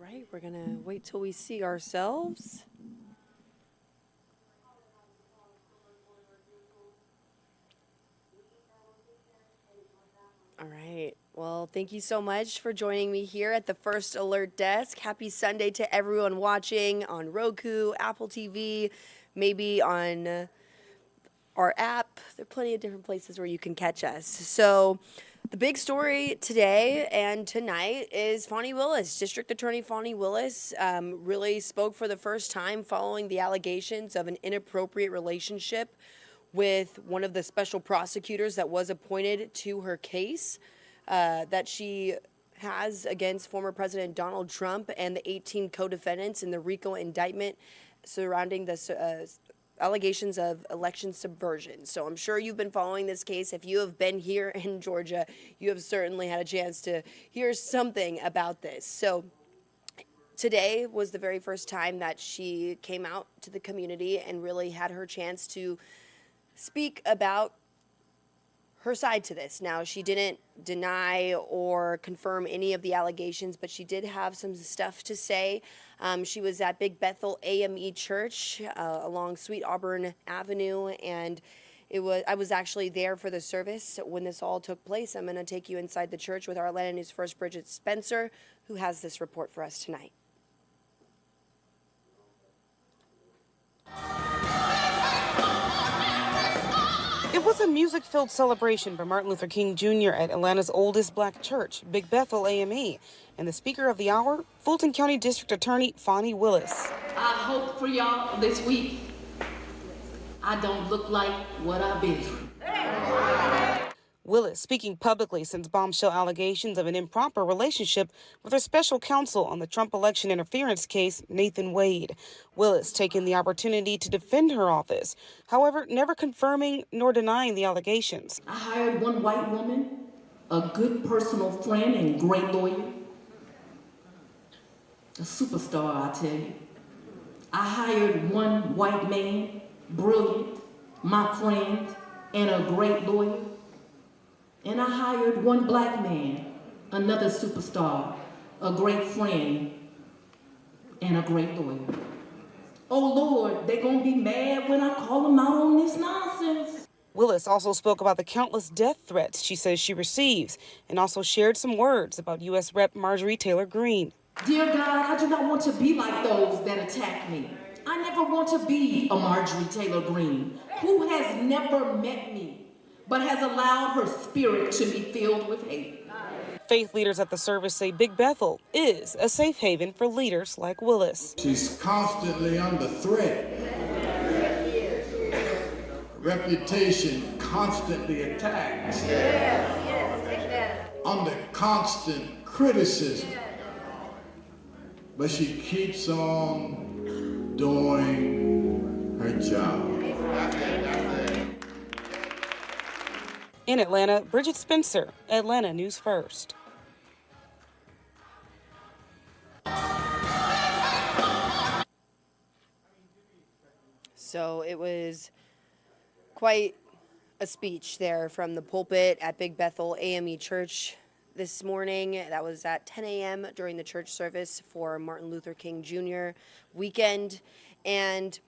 right, we're going to wait till we see ourselves. All right. Well, thank you so much for joining me here at the First Alert Desk. Happy Sunday to everyone watching on Roku, Apple TV, maybe on our app. There are plenty of different places where you can catch us. So the big story today and tonight is Fani Willis. District Attorney Fani Willis really spoke for the first time following the allegations of an inappropriate relationship with one of the special prosecutors that was appointed to her case that she has against former President Donald Trump and the 18 co-defendants in the RICO indictment surrounding the allegations of election subversion. So I'm sure you've been following this case. If you have been here in Georgia, you have certainly had a chance to hear something about this. So today was the very first time that she came out to the community and really had her chance to speak about her side to this. Now, she didn't deny or confirm any of the allegations, but she did have some stuff to say. She was at Big Bethel AME Church along Sweet Auburn Avenue, and I was actually there for the service when this all took place. I'm going to take you inside the church with our Atlanta News First, Bridget Spencer, who has this report for us tonight. It was a music-filled celebration for Martin Luther King Jr. at Atlanta's oldest black church, Big Bethel AME, and the speaker of the hour, Fulton County District Attorney Fani Willis. I hope for y'all this week I don't look like what I've been through. Willis speaking publicly since bombshell allegations of an improper relationship with her special counsel on the Trump election interference case, Nathan Wade. Willis taking the opportunity to defend her office, however, never confirming nor denying the allegations. I hired one white woman, a good personal friend and great lawyer, a superstar, I tell you. I hired one white man, brilliant, my friend, and a great lawyer. And I hired one black man, another superstar, a great friend, and a great lawyer. Oh Lord, they gonna be mad when I call them out on this nonsense. Willis also spoke about the countless death threats she says she receives, and also shared some words about U.S. Rep. Marjorie Taylor Greene. Dear God, I do not want to be like those that attack me. I never want to be a Marjorie Taylor Greene, who has never met me, but has allowed her spirit to be filled with hate. Faith leaders at the service say Big Bethel is a safe haven for leaders like Willis. She's constantly under threat. Reputation constantly attacked. Under constant criticism. But she keeps on doing her job. In Atlanta, Bridget Spencer, Atlanta News First. So it was quite a speech there from the pulpit at Big Bethel AME Church this morning. That was at 10 a.m. during the church service for Martin Luther King Jr. weekend. And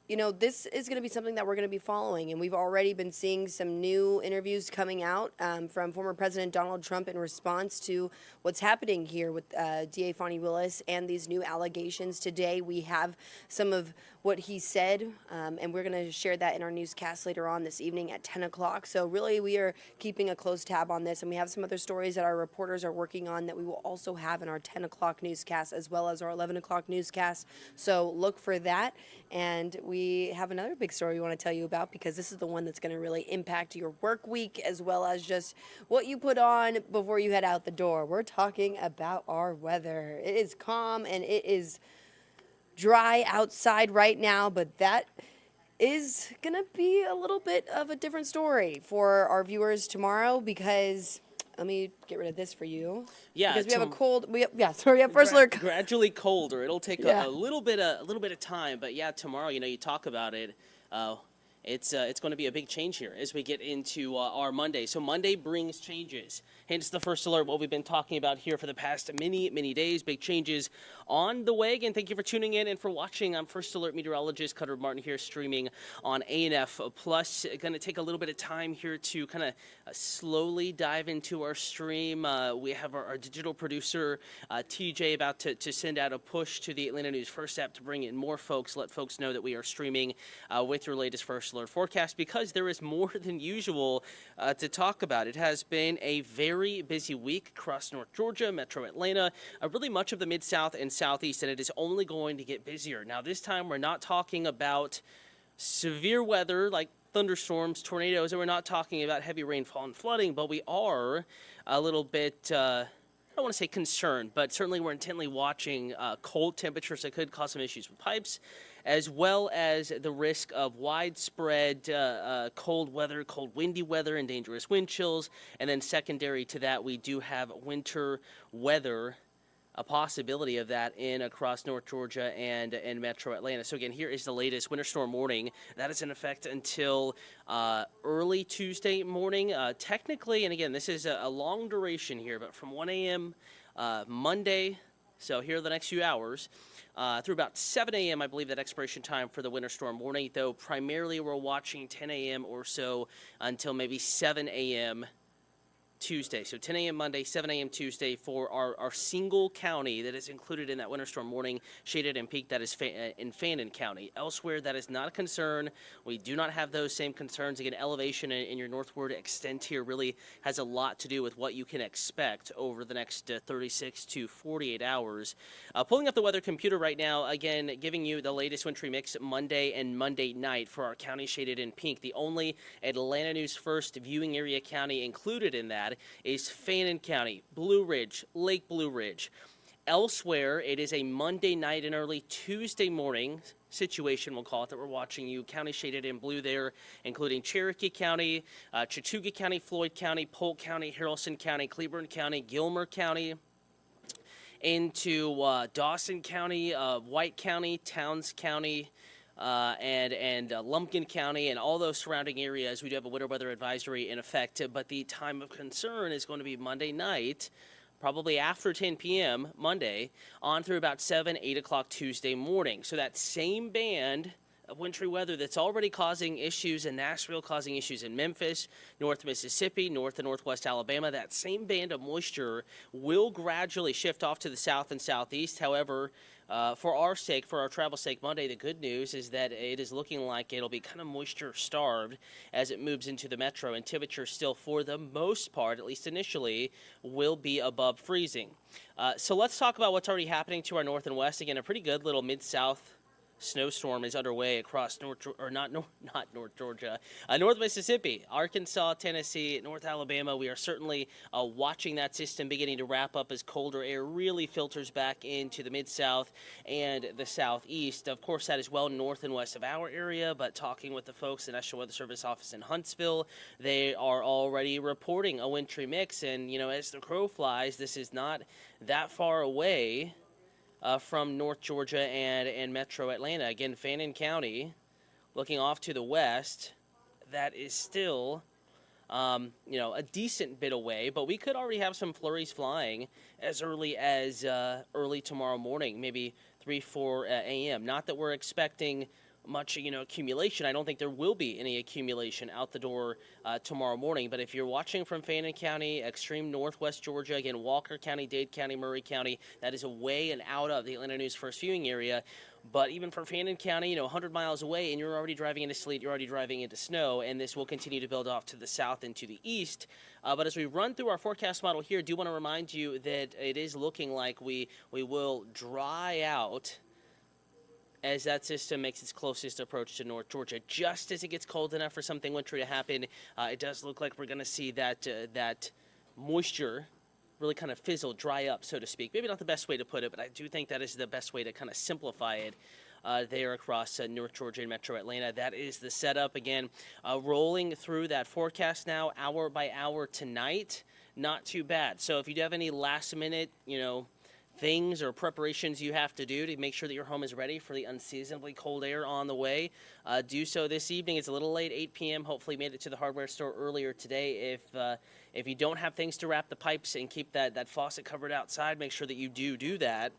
you know, this is going to be something that we're going to be following, and we've already been seeing some new interviews coming out from former President Donald Trump in response to what's happening here with DA Fani Willis and these new allegations. Today, we have some of what he said, and we're going to share that in our newscast later on this evening at 10 o'clock. So really, we are keeping a close tab on this, and we have some other stories that our reporters are working on that we will also have in our 10 o'clock newscast as well as our 11 o'clock newscast. So look for that, and we have another big story we want to tell you about, because this is the one that's going to really impact your work week as well as just what you put on before you head out the door. We're talking about our weather. It is calm and it is dry outside right now, but that is going to be a little bit of a different story for our viewers tomorrow, because let me get rid of this for you. Yeah, because we have a cold. We have first alert. Gradually colder. It'll take a little bit of time, but yeah, tomorrow, you talk about it. It's going to be a big change here as we get into our Monday. So Monday brings changes. Hence the first alert, what we've been talking about here for the past many days. Big changes on the way. Again, thank you for tuning in and for watching. I'm First Alert Meteorologist Cutter Martin here, streaming on ANF Plus. Going to take a little bit of time here to kind of slowly dive into our stream. We have our digital producer, TJ, about to send out a push to the Atlanta News First app to bring in more folks, let folks know that we are streaming with your latest First Alert forecast, because there is more than usual to talk about. It has been a very busy week across North Georgia, Metro Atlanta, really much of the Mid-South and Southeast, and it is only going to get busier. Now, this time we're not talking about severe weather like thunderstorms, tornadoes, and we're not talking about heavy rainfall and flooding, but we are a little bit, I don't want to say concerned, but certainly we're intently watching cold temperatures that could cause some issues with pipes, as well as the risk of widespread cold weather, cold windy weather, and dangerous wind chills. And then secondary to that, we do have winter weather, a possibility of that in across North Georgia and Metro Atlanta. So again, here is the latest winter storm warning. That is in effect until early Tuesday morning. Technically, and again, this is a long duration here, but from 1 a.m. Monday, so here are the next few hours, through about 7 a.m., I believe, that expiration time for the winter storm warning, though primarily we're watching 10 a.m. or so until maybe 7 a.m. Tuesday. So 10 a.m. Monday, 7 a.m. Tuesday for our single county that is included in that winter storm warning, shaded and peaked, that is in Fani County. Elsewhere, that is not a concern. We do not have those same concerns. Again, elevation in your northward extent here really has a lot to do with what you can expect over the next 36 to 48 hours. Pulling up the weather computer right now, again, giving you the latest wintry mix Monday and Monday night for our county shaded in pink. The only Atlanta News First viewing area county included in that is Fani County, Blue Ridge, Lake Blue Ridge. Elsewhere, it is a Monday night and early Tuesday morning situation, we'll call it, that we're watching you. County shaded in blue there, including Cherokee County, Chattooga County, Floyd County, Polk County, Haralson County, Cleburne County, Gilmer County, into Dawson County, White County, Towns County, and Lumpkin County and all those surrounding areas. We do have a winter weather advisory in effect, but the time of concern is going to be Monday night, probably after 10 p.m. Monday, on through about 7, 8 o'clock Tuesday morning. So that same band of wintry weather that's already causing issues in Nashville, causing issues in Memphis, North Mississippi, North and Northwest Alabama, that same band of moisture will gradually shift off to the south and southeast. However, for our sake, for our travel sake Monday, the good news is that it is looking like it'll be kind of moisture starved as it moves into the metro, and temperatures still, for the most part, at least initially, will be above freezing. So let's talk about what's already happening to our north and west. Again, a pretty good little mid-south snowstorm is underway across North Georgia, North Mississippi, Arkansas, Tennessee, North Alabama. We are certainly watching that system beginning to wrap up as colder air really filters back into the Mid-South and the Southeast. Of course, that is well north and west of our area, but talking with the folks at the National Weather Service office in Huntsville, they are already reporting a wintry mix. And, you know, as the crow flies, this is not that far away from North Georgia and Metro Atlanta. Again, Fani County, looking off to the west, that is still, a decent bit away, but we could already have some flurries flying as early as early tomorrow morning, maybe 3, 4 a.m. Not that we're expecting much, accumulation. I don't think there will be any accumulation out the door tomorrow morning. But if you're watching from Fani County, extreme northwest Georgia, again, Walker County, Dade County, Murray County, that is away and out of the Atlanta News First viewing area. But even from Fani County, 100 miles away, and you're already driving into sleet, you're already driving into snow, and this will continue to build off to the south and to the east. But as we run through our forecast model here, I do want to remind you that it is looking like we will dry out as that system makes its closest approach to North Georgia. Just as it gets cold enough for something wintry to happen, it does look like we're going to see that moisture really kind of fizzle, dry up, so to speak. Maybe not the best way to put it, but I do think that is the best way to kind of simplify it there across North Georgia and Metro Atlanta. That is the setup. Again, rolling through that forecast now, hour by hour tonight. Not too bad. So if you do have any last minute, things or preparations you have to do to make sure that your home is ready for the unseasonably cold air on the way, do so this evening. It's a little late, 8 p.m. Hopefully made it to the hardware store earlier today. If you don't have things to wrap the pipes and keep that faucet covered outside, make sure that you do that.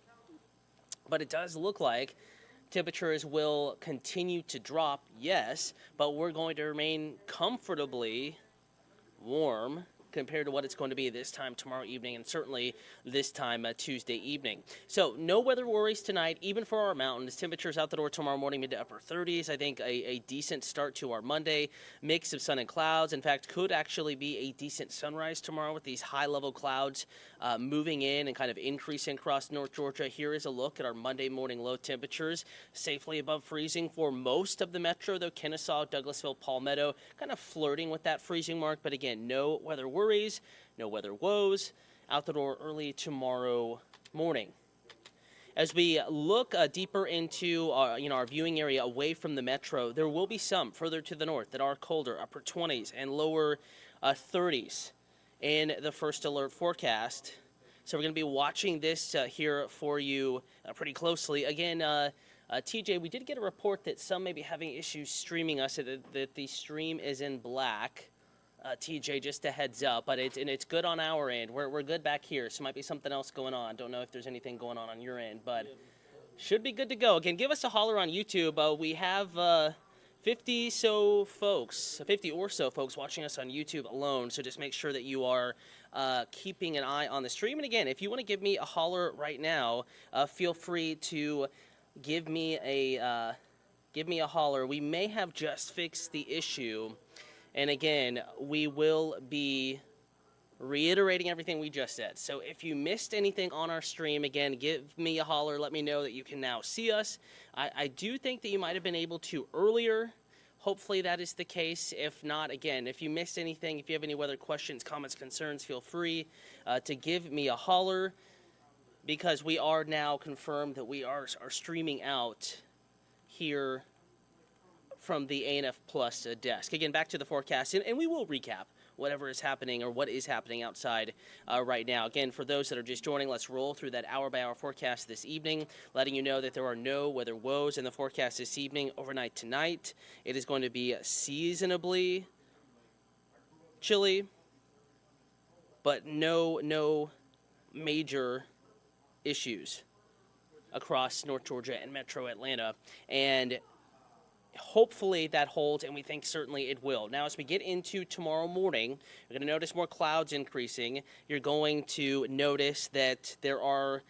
But it does look like temperatures will continue to drop, yes, but we're going to remain comfortably warm compared to what it's going to be this time tomorrow evening and certainly this time Tuesday evening. So no weather worries tonight, even for our mountains. Temperatures out the door tomorrow morning, mid to upper 30s. I think a decent start to our Monday. Mix of sun and clouds. In fact, could actually be a decent sunrise tomorrow with these high-level clouds moving in and kind of increasing across North Georgia. Here is a look at our Monday morning low temperatures. Safely above freezing for most of the metro, though. Kennesaw, Douglasville, Palmetto, kind of flirting with that freezing mark. But again, no weather worries, no weather woes. Out the door early tomorrow morning. As we look deeper into our viewing area away from the metro, there will be some further to the north that are colder, upper 20s and lower 30s in the first alert forecast. So we're going to be watching this here for you pretty closely. Again, TJ, we did get a report that some may be having issues streaming us, that the stream is in black. TJ, just a heads up, but it's good on our end. We're good back here, so might be something else going on. Don't know if there's anything going on your end, but should be good to go. Again, give us a holler on YouTube. We have 50 or so folks watching us on YouTube alone, so just make sure that you are keeping an eye on the stream. And again, if you want to give me a holler right now, feel free to give me a holler. We may have just fixed the issue. And again, we will be reiterating everything we just said. So if you missed anything on our stream, again, give me a holler. Let me know that you can now see us. I do think that you might have been able to earlier. Hopefully that is the case. If not, again, if you missed anything, if you have any weather questions, comments, concerns, feel free to give me a holler, because we are now confirmed that we are streaming out here from the ANF Plus desk. Again, back to the forecast, and we will recap whatever is happening or what is happening outside right now. Again, for those that are just joining, let's roll through that hour-by-hour forecast this evening, letting you know that there are no weather woes in the forecast this evening. Overnight tonight, it is going to be seasonably chilly, but no major issues across North Georgia and Metro Atlanta. And hopefully that holds, and we think certainly it will. Now, as we get into tomorrow morning, you're going to notice more clouds increasing. You're going to notice that there are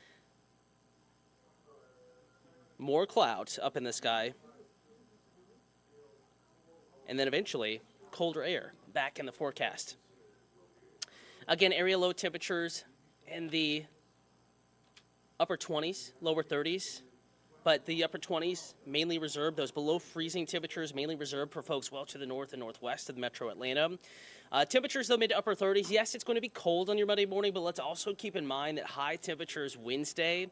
more clouds up in the sky. And then eventually, colder air back in the forecast. Again, area low temperatures in the upper 20s, lower 30s. But the upper 20s mainly reserved, those below freezing temperatures mainly reserved for folks well to the north and northwest of Metro Atlanta. Temperatures, though, mid to upper 30s. Yes, it's going to be cold on your Monday morning, but let's also keep in mind that high temperatures Wednesday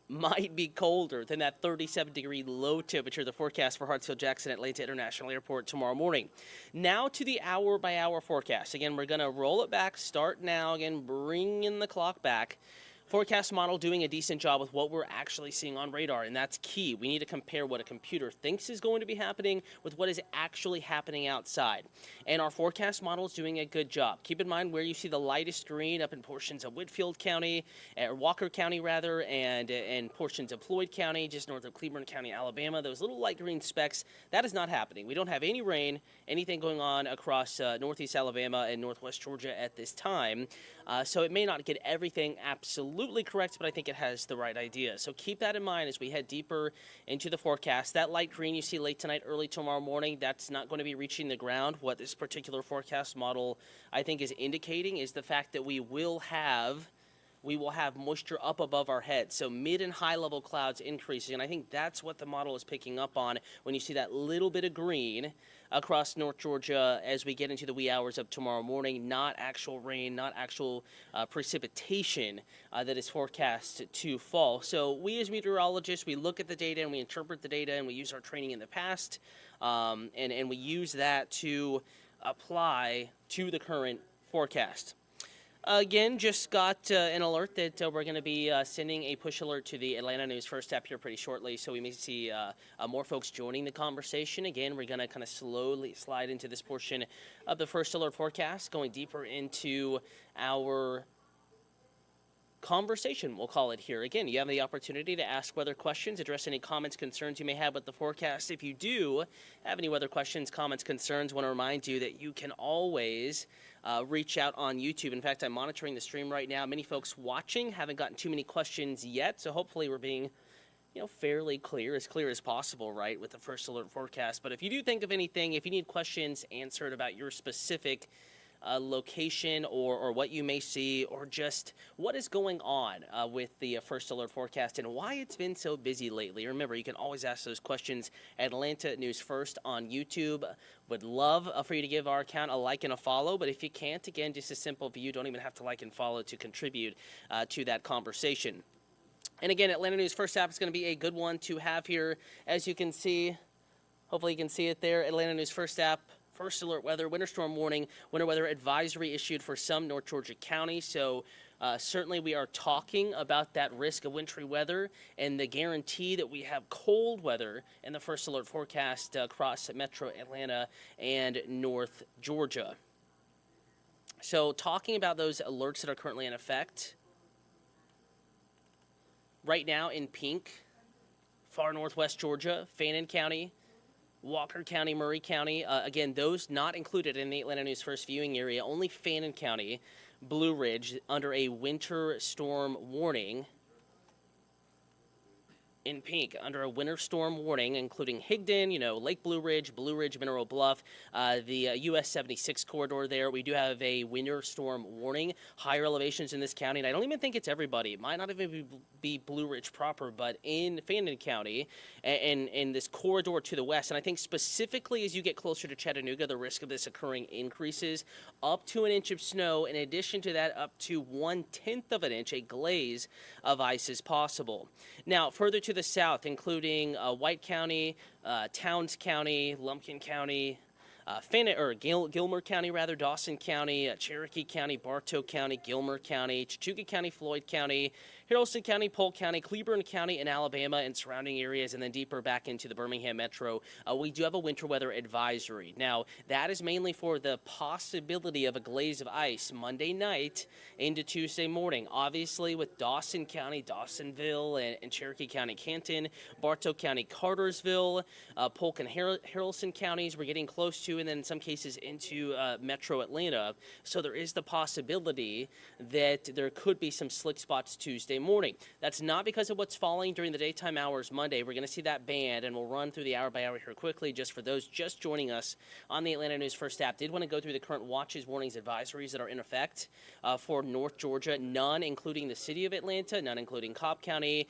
might be colder than that 37-degree low temperature, the forecast for Hartsfield-Jackson Atlanta International Airport tomorrow morning. Now to the hour-by-hour forecast. Again, we're going to roll it back, start now. Again, bringing the clock back. Forecast model doing a decent job with what we're actually seeing on radar, and that's key. We need to compare what a computer thinks is going to be happening with what is actually happening outside. And our forecast model is doing a good job. Keep in mind where you see the lightest green up in portions of Whitfield County, or Walker County rather, and portions of Floyd County, just north of Cleburne County, Alabama. Those little light green specks, that is not happening. We don't have any rain, anything going on across northeast Alabama and northwest Georgia at this time. So it may not get everything absolutely correct, but I think it has the right idea. So keep that in mind as we head deeper into the forecast. That light green you see late tonight, early tomorrow morning, that's not going to be reaching the ground. What this particular forecast model, I think, is indicating is the fact that we will have moisture up above our heads. So mid and high level clouds increasing. And I think that's what the model is picking up on when you see that little bit of green across North Georgia as we get into the wee hours of tomorrow morning. Not actual rain, not actual precipitation that is forecast to fall. So we as meteorologists, we look at the data and we interpret the data, and we use our training in the past, and we use that to apply to the current forecast. Again, just got an alert that we're going to be sending a push alert to the Atlanta News First app here pretty shortly, so we may see more folks joining the conversation. Again, we're going to kind of slowly slide into this portion of the First Alert forecast, going deeper into our conversation, we'll call it here. Again, you have the opportunity to ask weather questions, address any comments, concerns you may have with the forecast. If you do have any weather questions, comments, concerns, want to remind you that you can always reach out on YouTube. In fact, I'm monitoring the stream right now. Many folks watching haven't gotten too many questions yet, so hopefully we're being fairly clear as possible, right, with the First Alert forecast. But if you do think of anything, if you need questions answered about your specific location or what you may see, or just what is going on with the First Alert forecast and why it's been so busy lately. Remember, you can always ask those questions at Atlanta News First on YouTube. Would love for you to give our account a like and a follow, but if you can't, again, just a simple view. Don't even have to like and follow to contribute to that conversation. And again, Atlanta News First app is going to be a good one to have here. As you can see, hopefully you can see it there, Atlanta News First app. First alert weather, winter storm warning, winter weather advisory issued for some North Georgia counties. So certainly we are talking about that risk of wintry weather and the guarantee that we have cold weather in the first alert forecast across metro Atlanta and North Georgia. So talking about those alerts that are currently in effect, right now in pink, far northwest Georgia, Fani County, Walker County, Murray County, again, those not included in the Atlanta News First viewing area, only Fani County, Blue Ridge, under a winter storm warning. In pink, under a winter storm warning, including Higdon, Lake Blue Ridge, Mineral Bluff, the US 76 corridor there. We do have a winter storm warning, higher elevations in this county, and I don't even think it's everybody. It might not even be Blue Ridge proper, but in Fani County and in this corridor to the west, and I think specifically as you get closer to Chattanooga, the risk of this occurring increases up to an inch of snow. In addition to that, up to 1/10 of an inch, a glaze of ice is possible. Now, further to the south, including White County, Towns County, Lumpkin County, Gilmer County, Dawson County, Cherokee County, Bartow County, Gilmer County, Chattooga County, Floyd County, Haralson County, Polk County, Cleburne County in Alabama and surrounding areas, and then deeper back into the Birmingham metro, we do have a winter weather advisory. Now, that is mainly for the possibility of a glaze of ice Monday night into Tuesday morning. Obviously, with Dawson County, Dawsonville, and Cherokee County, Canton, Bartow County, Cartersville, Polk and Haralson counties we're getting close to, and then in some cases into metro Atlanta. So there is the possibility that there could be some slick spots Tuesday morning. That's not because of what's falling during the daytime hours Monday. We're going to see that band, and we'll run through the hour by hour here quickly just for those just joining us on the Atlanta News First app. Did want to go through the current watches, warnings, advisories that are in effect for North Georgia, none including the city of Atlanta, none including Cobb County,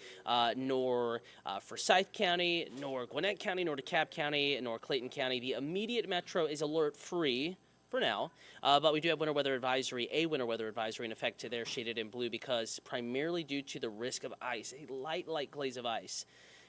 nor Forsyth County, nor Gwinnett County, nor DeKalb County, nor Clayton County. The immediate metro is alert free for now, but we do have a winter weather advisory in effect to there, shaded in blue, because primarily due to the risk of ice, a light glaze of ice.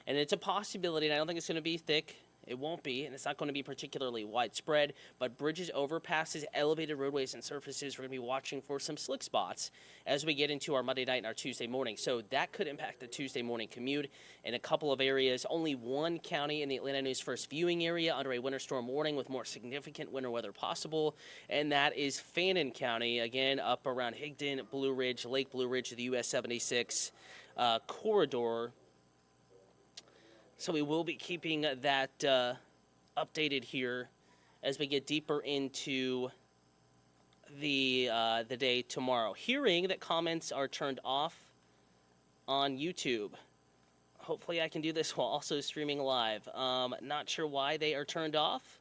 And it's a possibility, and I don't think it's going to be thick. It won't be, and it's not going to be particularly widespread, but bridges, overpasses, elevated roadways, and surfaces, we're going to be watching for some slick spots as we get into our Monday night and our Tuesday morning. So that could impact the Tuesday morning commute in a couple of areas. Only one county in the Atlanta News First viewing area under a winter storm warning with more significant winter weather possible, and that is Fani County, again, up around Higdon, Blue Ridge, Lake Blue Ridge, the US 76 corridor. So we will be keeping that updated here as we get deeper into the day tomorrow. Hearing that comments are turned off on YouTube. Hopefully I can do this while also streaming live. Not sure why they are turned off,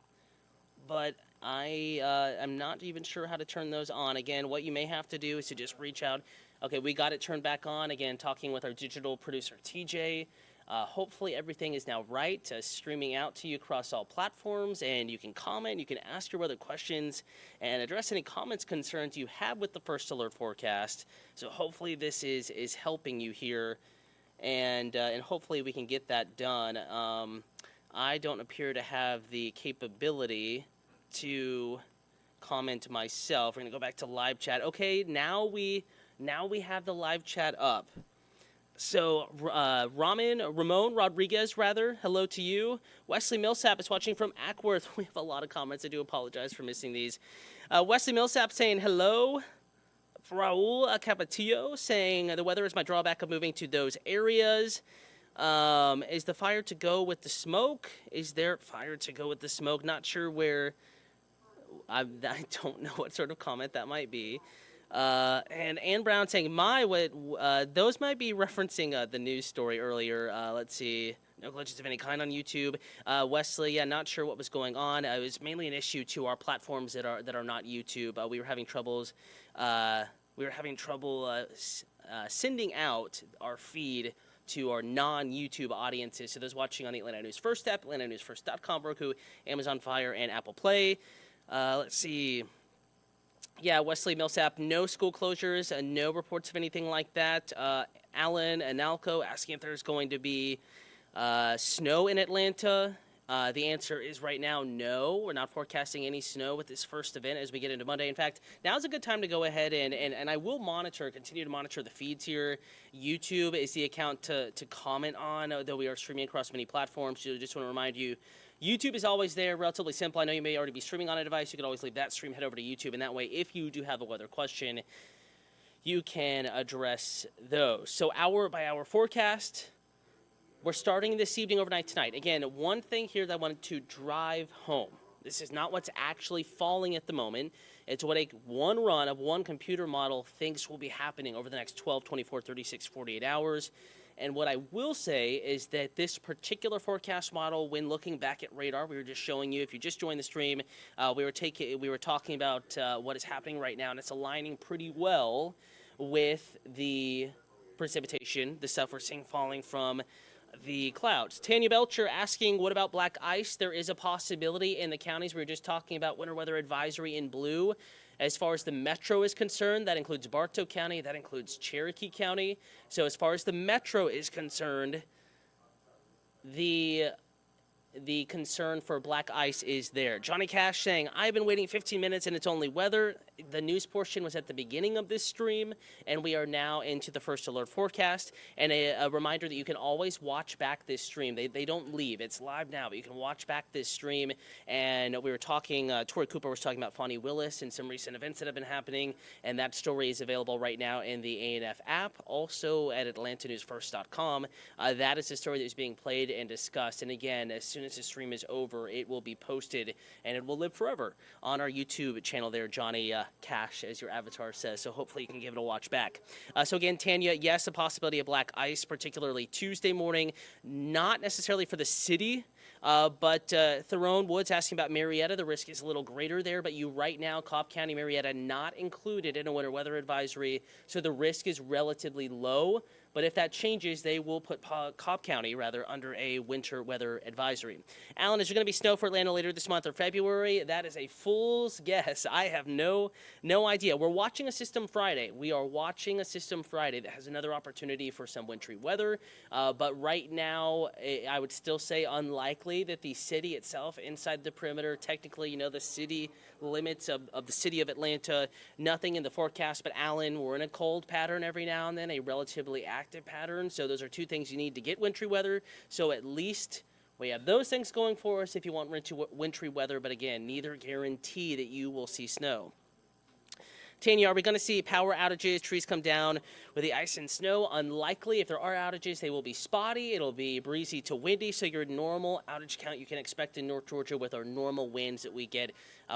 but I'm not even sure how to turn those on. Again, what you may have to do is to just reach out. Okay, we got it turned back on. Again, talking with our digital producer, TJ. Hopefully everything is now right, streaming out to you across all platforms, and you can comment, you can ask your weather questions, and address any comments, concerns you have with the First Alert forecast. So hopefully this is helping you here, and hopefully we can get that done. I don't appear to have the capability to comment myself. We're gonna go back to live chat. Okay, now we have the live chat up. So, Ramon Rodriguez, hello to you. Wesley Millsap is watching from Ackworth. We have a lot of comments. I do apologize for missing these. Wesley Millsap saying hello. Raul Capatillo saying the weather is my drawback of moving to those areas. Is the fire to go with the smoke? Is there fire to go with the smoke? Not sure where. I don't know what sort of comment that might be. And Ann Brown saying, those might be referencing the news story earlier. Let's see. No glitches of any kind on YouTube. Wesley, yeah, not sure what was going on. It was mainly an issue to our platforms that are not YouTube. We were having troubles. Sending out our feed to our non-YouTube audiences. So those watching on the Atlanta News First app, AtlantaNewsFirst.com, Roku, Amazon Fire, and Apple Play. Let's see. Yeah, Wesley Millsap, no school closures, no reports of anything like that. Alan Analco asking if there's going to be snow in Atlanta. The answer is right now no. We're not forecasting any snow with this first event as we get into Monday. In fact, now's a good time to go ahead and I will continue to monitor the feeds here. YouTube is the account to comment on, though we are streaming across many platforms. So just want to remind you, YouTube is always there, relatively simple. I know you may already be streaming on a device. You can always leave that stream, head over to YouTube, and that way, if you do have a weather question, you can address those. So hour by hour forecast. We're starting this evening, overnight tonight. Again, one thing here that I wanted to drive home. This is not what's actually falling at the moment. It's what one run of one computer model thinks will be happening over the next 12, 24, 36, 48 hours. And what I will say is that this particular forecast model, when looking back at radar, we were just showing you, if you just joined the stream, we were talking about what is happening right now, and it's aligning pretty well with the precipitation, the stuff we're seeing falling from the clouds. Tanya Belcher asking, what about black ice? There is a possibility in the counties. We were just talking about winter weather advisory in blue. As far as the metro is concerned, that includes Bartow County, that includes Cherokee County. So as far as the metro is concerned, the concern for black ice is there. Johnny Cash saying, I've been waiting 15 minutes and it's only weather. The news portion was at the beginning of this stream, and we are now into the first alert forecast. And a reminder that you can always watch back this stream. They don't leave. It's live now, but you can watch back this stream. And we were talking, Tori Cooper was talking about Fani Willis and some recent events that have been happening, and that story is available right now in the ANF app, also at AtlantaNewsFirst.com. That is the story that is being played and discussed. And again, as soon as the stream is over, it will be posted, and it will live forever on our YouTube channel there, Johnny Cash, as your avatar says. So hopefully you can give it a watch back. So again, Tanya, yes, a possibility of black ice, particularly Tuesday morning, not necessarily for the city, but Theron Woods asking about Marietta. The risk is a little greater there, but right now, Cobb County, Marietta, not included in a winter weather advisory, so the risk is relatively low. But if that changes, they will put Cobb County, under a winter weather advisory. Alan, is there going to be snow for Atlanta later this month or February? That is a fool's guess. I have no idea. We're watching a system Friday. We are watching a system Friday that has another opportunity for some wintry weather. But right now, I would still say unlikely that the city itself, inside the perimeter, technically, the city limits of the city of Atlanta, nothing in the forecast. But Alan, we're in a cold pattern every now and then, a relatively active pattern. So those are two things you need to get wintry weather. So at least we have those things going for us if you want wintry weather. But again, neither guarantee that you will see snow. Tanya, are we going to see power outages, trees come down with the ice and snow? Unlikely. If there are outages, they will be spotty. It'll be breezy to windy, so your normal outage count you can expect in North Georgia with our normal winds that we get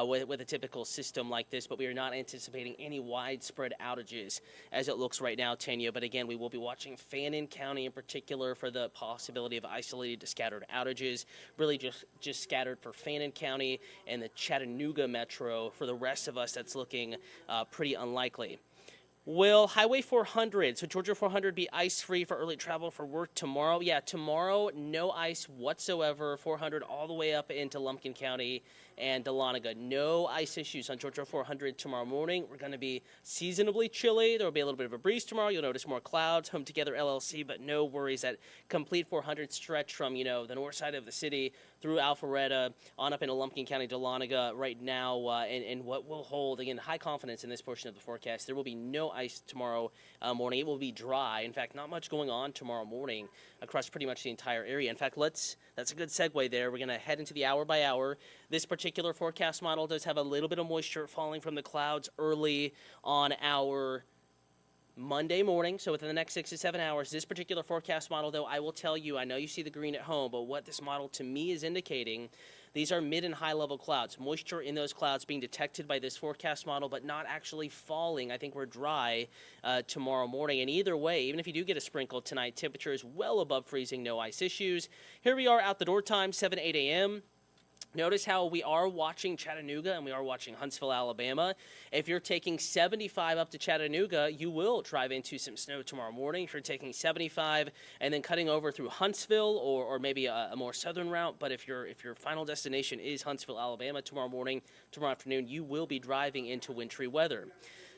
with a typical system like this, but we are not anticipating any widespread outages as it looks right now, Tanya. But again, we will be watching Fannin County in particular for the possibility of isolated to scattered outages, really just scattered for Fannin County and the Chattanooga metro. For the rest of us, that's looking pretty unlikely. Will Highway 400, so Georgia 400, be ice-free for early travel for work tomorrow? Yeah, tomorrow, no ice whatsoever, 400 all the way up into Lumpkin County and Dahlonega. No ice issues on Georgia 400 tomorrow morning. We're going to be seasonably chilly. There will be a little bit of a breeze tomorrow. You'll notice more clouds. Home Together LLC, but no worries. That complete 400 stretch from, the north side of the city through Alpharetta on up into Lumpkin County, Dahlonega right now, and what will hold, again, high confidence in this portion of the forecast. There will be no ice tomorrow morning. It will be dry. In fact, not much going on tomorrow morning across pretty much the entire area. In fact, that's a good segue there. We're going to head into the hour by hour. This particular forecast model does have a little bit of moisture falling from the clouds early on our Monday morning, so within the next 6 to 7 hours. This particular forecast model, though, I will tell you, I know you see the green at home, but what this model to me is indicating, these are mid and high level clouds. Moisture in those clouds being detected by this forecast model, but not actually falling. I think we're dry tomorrow morning. And either way, even if you do get a sprinkle tonight, temperature is well above freezing, no ice issues. Here we are out the door time, 7, 8 a.m. Notice how we are watching Chattanooga and we are watching Huntsville, Alabama. If you're taking 75 up to Chattanooga, you will drive into some snow tomorrow morning. If you're taking 75 and then cutting over through Huntsville or maybe a more southern route, but if your final destination is Huntsville, Alabama tomorrow morning, tomorrow afternoon, you will be driving into wintry weather.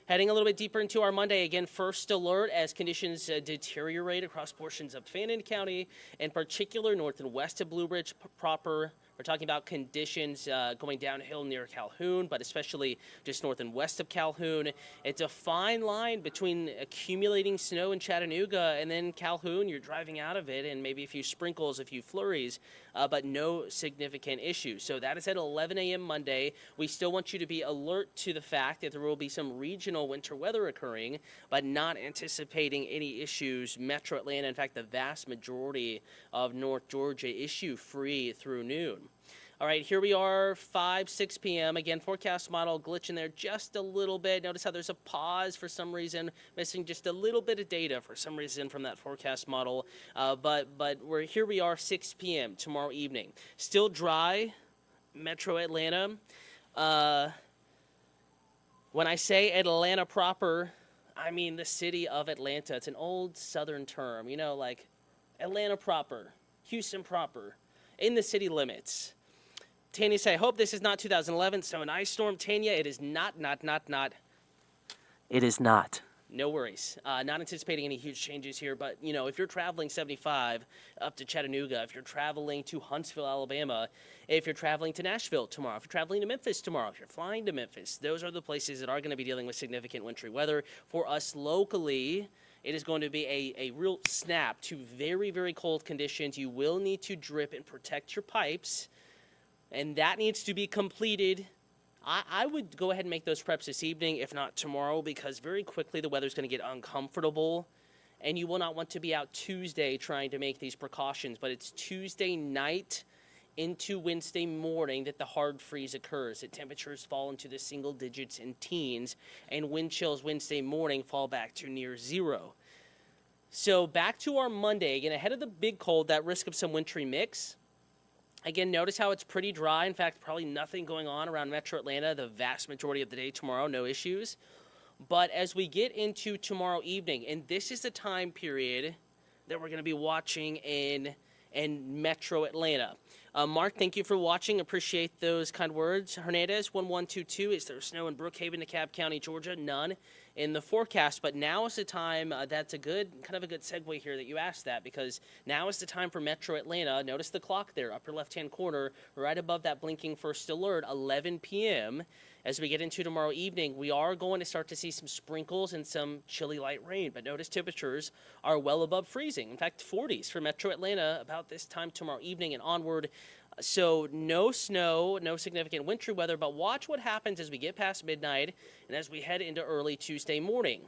Heading a little bit deeper into our Monday, again, first alert as conditions deteriorate across portions of Fani County, in particular north and west of Blue Ridge proper. We're talking about conditions going downhill near Calhoun, but especially just north and west of Calhoun. It's a fine line between accumulating snow in Chattanooga and then Calhoun. You're driving out of it and maybe a few sprinkles, a few flurries, but no significant issues. So that is at 11 a.m. Monday. We still want you to be alert to the fact that there will be some regional winter weather occurring, but not anticipating any issues. Metro Atlanta, in fact, the vast majority of North Georgia issue-free through noon. All right, here we are, 5, 6 p.m. Again, forecast model glitching there just a little bit. Notice how there's a pause for some reason, missing just a little bit of data for some reason from that forecast model. But here we are, 6 p.m. tomorrow evening. Still dry, Metro Atlanta. When I say Atlanta proper, I mean the city of Atlanta. It's an old Southern term, like Atlanta proper, Houston proper, in the city limits. Tanya say, I hope this is not 2011, so an ice storm. Tanya, it is not. It is not. No worries. Not anticipating any huge changes here, but, if you're traveling 75 up to Chattanooga, if you're traveling to Huntsville, Alabama, if you're traveling to Nashville tomorrow, if you're traveling to Memphis tomorrow, if you're flying to Memphis, those are the places that are going to be dealing with significant wintry weather. For us locally, it is going to be a real snap to very, very cold conditions. You will need to drip and protect your pipes, and that needs to be completed. I would go ahead and make those preps this evening, if not tomorrow, because very quickly the weather's going to get uncomfortable, and you will not want to be out Tuesday trying to make these precautions. But it's Tuesday night into Wednesday morning that the hard freeze occurs. The temperatures fall into the single digits and teens, and wind chills Wednesday morning fall back to near zero. So back to our Monday, again, ahead of the big cold, that risk of some wintry mix. Again, notice how it's pretty dry. In fact, probably nothing going on around Metro Atlanta the vast majority of the day tomorrow, no issues. But as we get into tomorrow evening, and this is the time period that we're going to be watching in Metro Atlanta. Mark, thank you for watching. Appreciate those kind words. Hernandez, 1122. Is there snow in Brookhaven, DeKalb County, Georgia? None in the forecast. But now is the time. That's a good segue here that you asked that, because now is the time for Metro Atlanta. Notice the clock there, upper left-hand corner, right above that blinking first alert, 11 p.m. As we get into tomorrow evening, we are going to start to see some sprinkles and some chilly light rain. But notice temperatures are well above freezing. In fact, 40s for Metro Atlanta about this time tomorrow evening and onward. So no snow, no significant wintry weather, but watch what happens as we get past midnight and as we head into early Tuesday morning.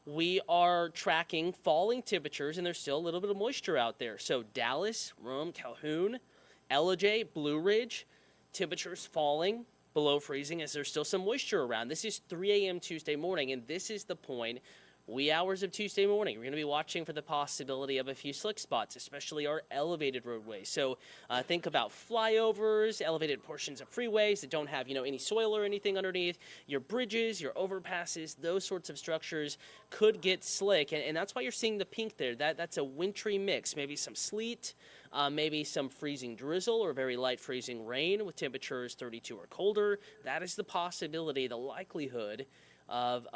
We are tracking falling temperatures, and there's still a little bit of moisture out there. So Dallas, Rome, Calhoun, Ellijay, Blue Ridge, temperatures falling below freezing as there's still some moisture around. This is 3 a.m. Tuesday morning, and this is the point. Wee hours of Tuesday morning, we're going to be watching for the possibility of a few slick spots, especially our elevated roadways. So think about flyovers, elevated portions of freeways that don't have, any soil or anything underneath. Your bridges, your overpasses, those sorts of structures could get slick, and that's why you're seeing the pink there. That's a wintry mix, maybe some sleet, Maybe some freezing drizzle or very light freezing rain with temperatures 32 or colder. That is the possibility, the likelihood of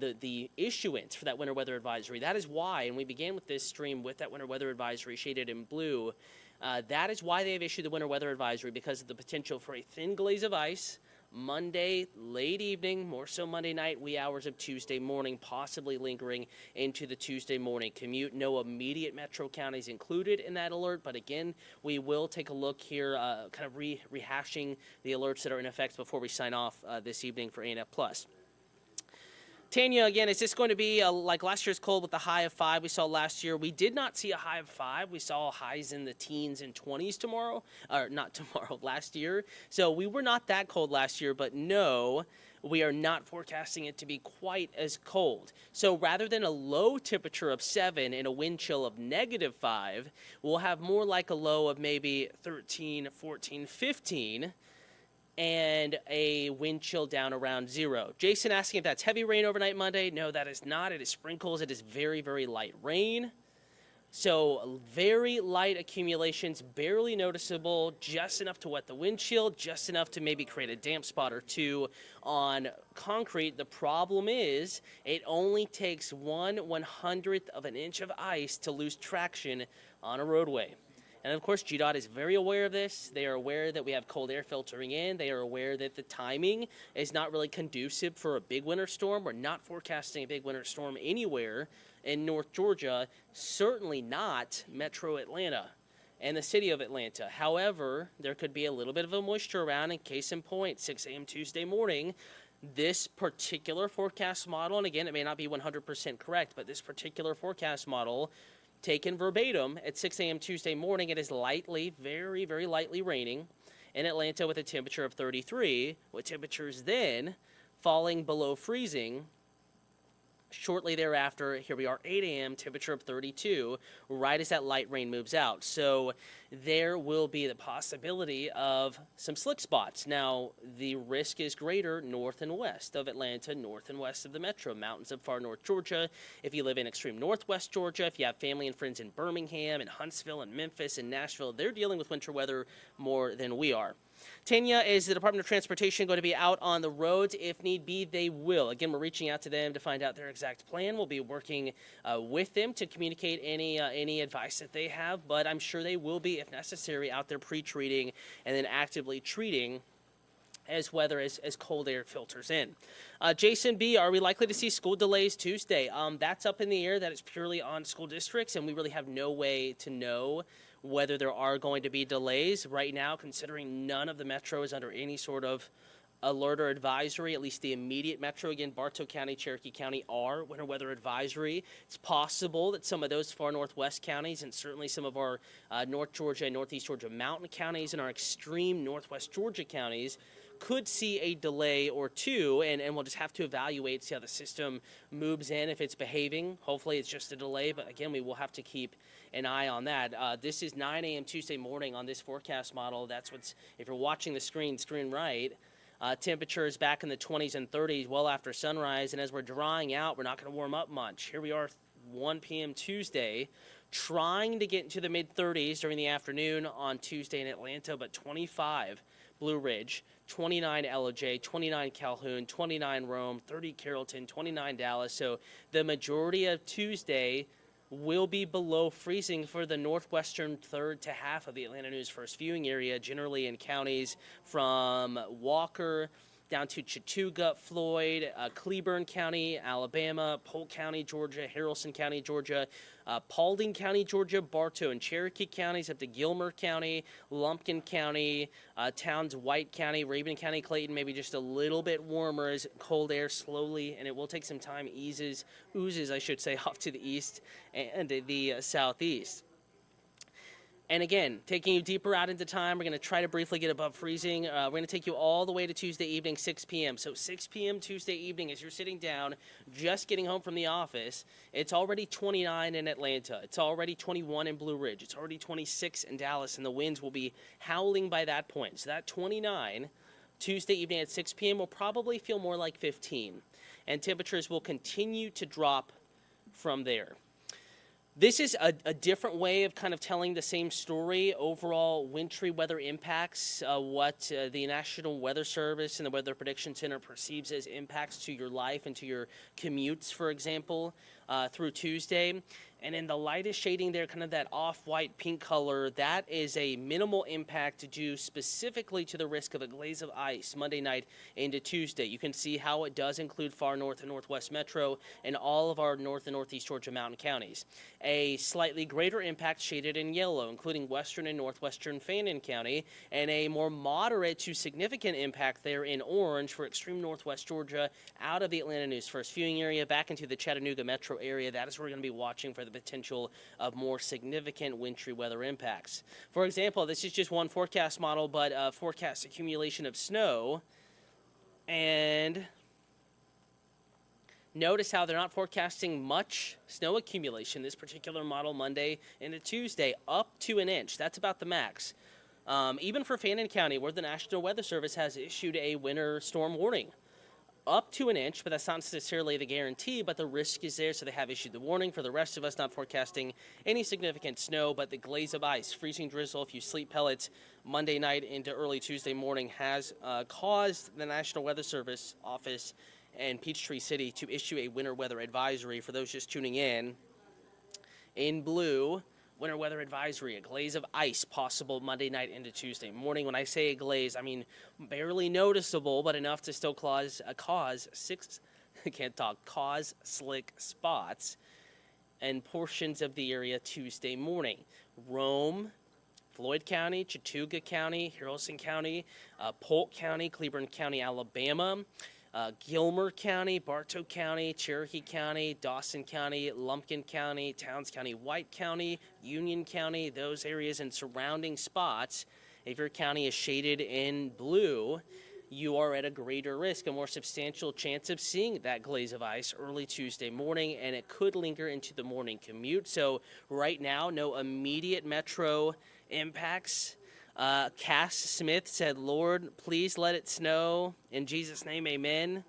the issuance for that winter weather advisory. That is why, and we began with this stream with that winter weather advisory shaded in blue, that is why they have issued the winter weather advisory, because of the potential for a thin glaze of ice Monday, late evening, more so Monday night, wee hours of Tuesday morning, possibly lingering into the Tuesday morning commute. No immediate metro counties included in that alert, but again, we will take a look here, kind of rehashing the alerts that are in effect before we sign off this evening for ANF Plus. Tanya, again, is this going to be like last year's cold with the high of 5 we saw last year? We did not see a high of 5. We saw highs in the teens and 20s last year. So we were not that cold last year, but no, we are not forecasting it to be quite as cold. So rather than a low temperature of 7 and a wind chill of -5, we'll have more like a low of maybe 13, 14, 15. And a wind chill down around 0. Jason asking if that's heavy rain overnight Monday. No, that is not. It is sprinkles. It is very, very light rain. So very light accumulations, barely noticeable, just enough to wet the windshield, just enough to maybe create a damp spot or two on concrete. The problem is it only takes 1/100th of an inch of ice to lose traction on a roadway. And of course, GDOT is very aware of this. They are aware that we have cold air filtering in. They are aware that the timing is not really conducive for a big winter storm. We're not forecasting a big winter storm anywhere in North Georgia, certainly not Metro Atlanta and the city of Atlanta. However, there could be a little bit of a moisture around, and case in point, 6 a.m. Tuesday morning, this particular forecast model, and again, it may not be 100% correct, but this particular forecast model, taken verbatim, at 6 a.m. Tuesday morning, it is lightly, very, very lightly raining in Atlanta with a temperature of 33, with temperatures then falling below freezing. Shortly thereafter, here we are, 8 a.m., temperature of 32, right as that light rain moves out. So there will be the possibility of some slick spots. Now, the risk is greater north and west of Atlanta, north and west of the metro, mountains of far north Georgia. If you live in extreme northwest Georgia, if you have family and friends in Birmingham and Huntsville and Memphis and Nashville, they're dealing with winter weather more than we are. Tanya, is the Department of Transportation going to be out on the roads? If need be, they will. Again, we're reaching out to them to find out their exact plan. We'll be working with them to communicate any advice that they have, but I'm sure they will be, if necessary, out there pre-treating and then actively treating as weather as cold air filters in. Jason B., are we likely to see school delays Tuesday? That's up in the air. That is purely on school districts, and we really have no way to know whether there are going to be delays right now, considering none of the metro is under any sort of alert or advisory. At least the immediate metro, again, Bartow County, Cherokee County, are winter weather advisory. It's possible that some of those far northwest counties, and certainly some of our North Georgia and Northeast Georgia mountain counties and our extreme Northwest Georgia counties, could see a delay or two, and we'll just have to evaluate, see how the system moves in, if it's behaving. Hopefully it's just a delay, but again, we will have to keep an eye on that. This is 9 a.m. Tuesday morning on this forecast model. That's what's, if you're watching the screen right, temperatures back in the 20s and 30s well after sunrise, and as we're drying out, we're not going to warm up much. Here we are, 1 p.m. Tuesday, trying to get into the mid-30s during the afternoon on Tuesday in Atlanta, but 25 Blue Ridge, 29 LOJ, 29 Calhoun, 29 Rome, 30 Carrollton, 29 Dallas. So the majority of Tuesday will be below freezing for the northwestern third to half of the Atlanta News First viewing area, generally in counties from Walker down to Chattooga, Floyd, Cleburne County, Alabama, Polk County, Georgia, Haralson County, Georgia, Paulding County, Georgia, Bartow and Cherokee counties up to Gilmer County, Lumpkin County, Towns, White County, Rabun County, Clayton, maybe just a little bit warmer as cold air slowly, and it will take some time, oozes, I should say, off to the east and the southeast. And again, taking you deeper out into time, we're going to try to briefly get above freezing. We're going to take you all the way to Tuesday evening, 6 p.m. So 6 p.m. Tuesday evening, as you're sitting down, just getting home from the office, it's already 29 in Atlanta. It's already 21 in Blue Ridge. It's already 26 in Dallas, and the winds will be howling by that point. So that 29 Tuesday evening at 6 p.m. will probably feel more like 15. And temperatures will continue to drop from there. This is a different way of kind of telling the same story. Overall, wintry weather impacts, what the National Weather Service and the Weather Prediction Center perceives as impacts to your life and to your commutes, for example, through Tuesday. And in the lightest shading there, kind of that off-white pink color, that is a minimal impact due specifically to the risk of a glaze of ice Monday night into Tuesday. You can see how it does include far north and northwest metro and all of our north and northeast Georgia mountain counties. A slightly greater impact shaded in yellow, including western and northwestern Fani County, and a more moderate to significant impact there in orange for extreme northwest Georgia out of the Atlanta News First viewing area back into the Chattanooga metro area. That is where we're going to be watching for the potential of more significant wintry weather impacts. For example, this is just one forecast model, but forecast accumulation of snow. And notice how they're not forecasting much snow accumulation, this particular model, Monday into Tuesday, up to an inch. That's about the max. Even for Fani County, where the National Weather Service has issued a winter storm warning. Up to an inch, but that's not necessarily the guarantee, but the risk is there, so they have issued the warning. For the rest of us, not forecasting any significant snow, but the glaze of ice, freezing drizzle, a few sleet pellets Monday night into early Tuesday morning has caused the National Weather Service office and Peachtree City to issue a winter weather advisory. For those just tuning in blue, winter weather advisory, a glaze of ice possible Monday night into Tuesday morning. When I say a glaze, I mean barely noticeable, but enough to still cause slick spots and portions of the area Tuesday morning. Rome, Floyd County, Chattooga County, Haralson County, Polk County, Cleburne County, Alabama, Gilmer County, Bartow County, Cherokee County, Dawson County, Lumpkin County, Towns County, White County, Union County, those areas and surrounding spots. If your county is shaded in blue, you are at a greater risk, a more substantial chance of seeing that glaze of ice early Tuesday morning, and it could linger into the morning commute. So right now, no immediate metro impacts. Cass Smith said, "Lord, please let it snow. In Jesus' name, amen."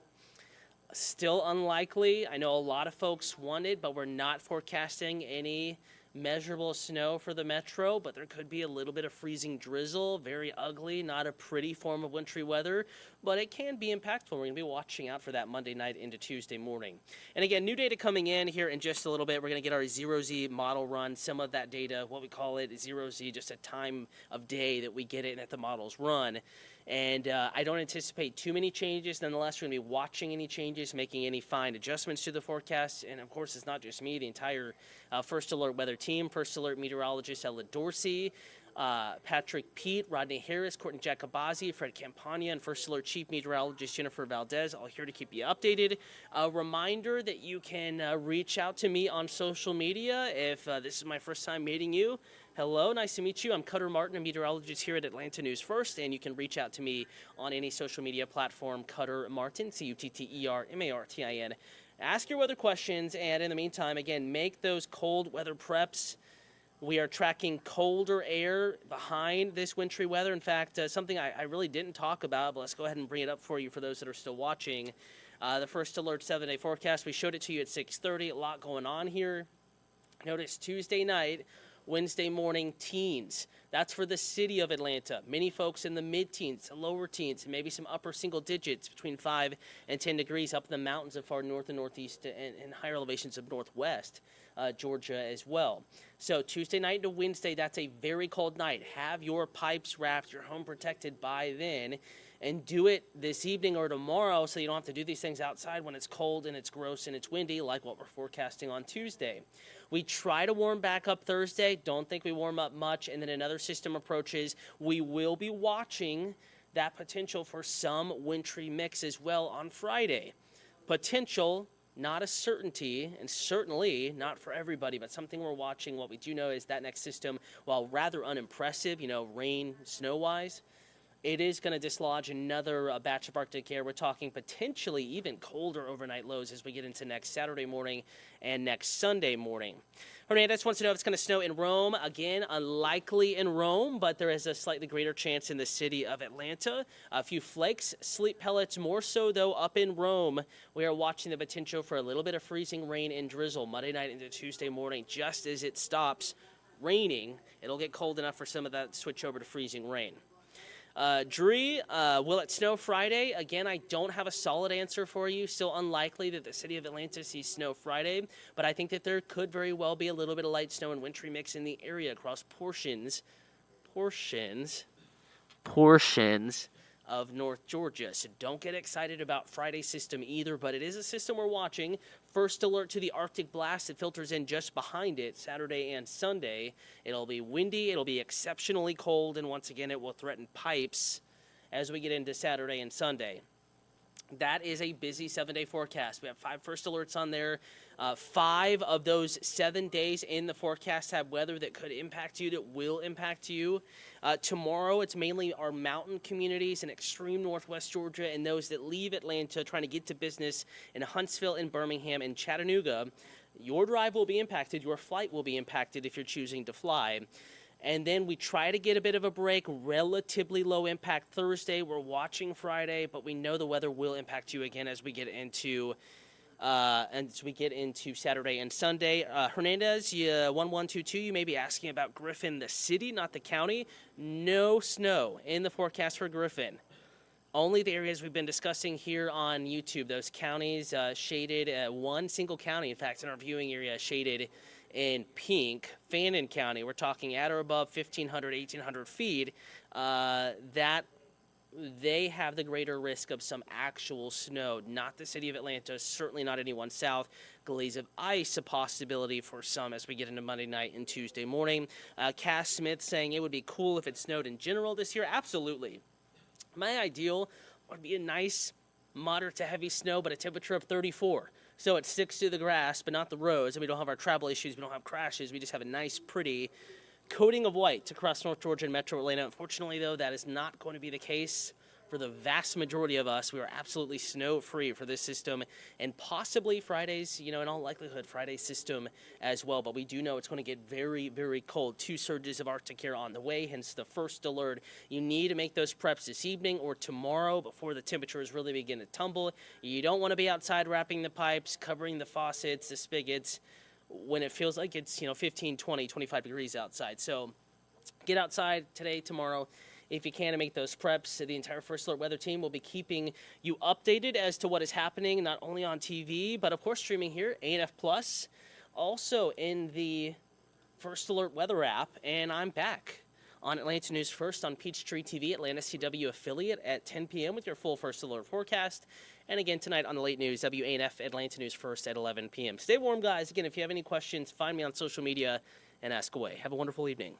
Still unlikely. I know a lot of folks want it, but we're not forecasting any measurable snow for the metro, but there could be a little bit of freezing drizzle. Very ugly, not a pretty form of wintry weather, but it can be impactful. We're going to be watching out for that Monday night into Tuesday morning. And again, new data coming in here in just a little bit. We're going to get our 0Z model run. Some of that data, what we call it, 0Z, just a time of day that we get it and that the models run. And I don't anticipate too many changes. Nonetheless, we're going to be watching any changes, making any fine adjustments to the forecast. And, of course, it's not just me. The entire First Alert weather team, First Alert meteorologist Ella Dorsey, Patrick Pete, Rodney Harris, Courtney Jacobazzi, Fred Campagna, and First Alert Chief Meteorologist Jennifer Valdez, all here to keep you updated. A reminder that you can reach out to me on social media if this is my first time meeting you. Hello, nice to meet you. I'm Cutter Martin, a meteorologist here at Atlanta News First, and you can reach out to me on any social media platform, Cutter Martin, CutterMartin. Ask your weather questions, and in the meantime, again, make those cold weather preps. We are tracking colder air behind this wintry weather. In fact, something I really didn't talk about, but let's go ahead and bring it up for you for those that are still watching. The First Alert 7-day forecast, we showed it to you at 6:30. A lot going on here. Notice Tuesday night, Wednesday morning, teens. That's for the city of Atlanta. Many folks in the mid-teens, lower teens, and maybe some upper single digits between 5 and 10 degrees up in the mountains of far north and northeast and higher elevations of northwest Georgia as well. So Tuesday night to Wednesday, that's a very cold night. Have your pipes wrapped, your home protected by then, and do it this evening or tomorrow so you don't have to do these things outside when it's cold and it's gross and it's windy like what we're forecasting on Tuesday. We try to warm back up Thursday. Don't think we warm up much. And then another system approaches. We will be watching that potential for some wintry mix as well on Friday. Potential, not a certainty, and certainly not for everybody, but something we're watching. What we do know is that next system, while rather unimpressive, rain, snow-wise, it is going to dislodge another batch of Arctic air. We're talking potentially even colder overnight lows as we get into next Saturday morning and next Sunday morning. Hernandez wants to know if it's going to snow in Rome. Again, unlikely in Rome, but there is a slightly greater chance in the city of Atlanta. A few flakes, sleet pellets, more so, though, up in Rome. We are watching the potential for a little bit of freezing rain and drizzle Monday night into Tuesday morning. Just as it stops raining, it'll get cold enough for some of that to switch over to freezing rain. Dree, will it snow Friday? Again, I don't have a solid answer for you. Still unlikely that the city of Atlanta sees snow Friday, but I think that there could very well be a little bit of light snow and wintry mix in the area across portions of North Georgia. So don't get excited about Friday's system either, but it is a system we're watching. First alert to the Arctic blast that filters in just behind it Saturday and Sunday. It'll be windy, it'll be exceptionally cold, and once again it will threaten pipes as we get into Saturday and Sunday. That is a busy 7-day forecast. We have 5 first alerts on there. 5 of those 7 days in the forecast have weather that could impact you, that will impact you. Tomorrow, it's mainly our mountain communities in extreme northwest Georgia and those that leave Atlanta trying to get to business in Huntsville and Birmingham and Chattanooga. Your drive will be impacted. Your flight will be impacted if you're choosing to fly. And then we try to get a bit of a break, relatively low impact Thursday. We're watching Friday, but we know the weather will impact you again as we get into Saturday and Sunday. Hernandez, 1122, you may be asking about Griffin, the city, not the county. No snow in the forecast for Griffin. Only the areas we've been discussing here on YouTube, those counties shaded, one single county, in fact, in our viewing area, shaded in pink, Fannin County. We're talking at or above 1,500, 1,800 feet. That they have the greater risk of some actual snow, not the city of Atlanta, certainly not anyone south. Glaze of ice, a possibility for some as we get into Monday night and Tuesday morning. Cass Smith saying it would be cool if it snowed in general this year. Absolutely. My ideal would be a nice moderate to heavy snow, but a temperature of 34. So it sticks to the grass, but not the roads, and we don't have our travel issues, we don't have crashes, we just have a nice, pretty coating of white across North Georgia and Metro Atlanta. Unfortunately, though, that is not going to be the case for the vast majority of us. We are absolutely snow-free for this system, and possibly Friday's, in all likelihood, Friday's system as well. But we do know it's going to get very, very cold. 2 surges of Arctic air on the way, hence the first alert. You need to make those preps this evening or tomorrow before the temperatures really begin to tumble. You don't want to be outside wrapping the pipes, covering the faucets, the spigots, when it feels like it's, 15, 20, 25 degrees outside. So get outside today, tomorrow, if you can, to make those preps. The entire First Alert Weather team will be keeping you updated as to what is happening, not only on TV, but of course streaming here, ANF Plus, also in the First Alert Weather app. And I'm back on Atlanta News First on Peachtree TV, Atlanta CW affiliate at 10 p.m. with your full First Alert forecast. And again tonight on the late news, WANF Atlanta News First at 11 p.m. Stay warm, guys. Again, if you have any questions, find me on social media and ask away. Have a wonderful evening.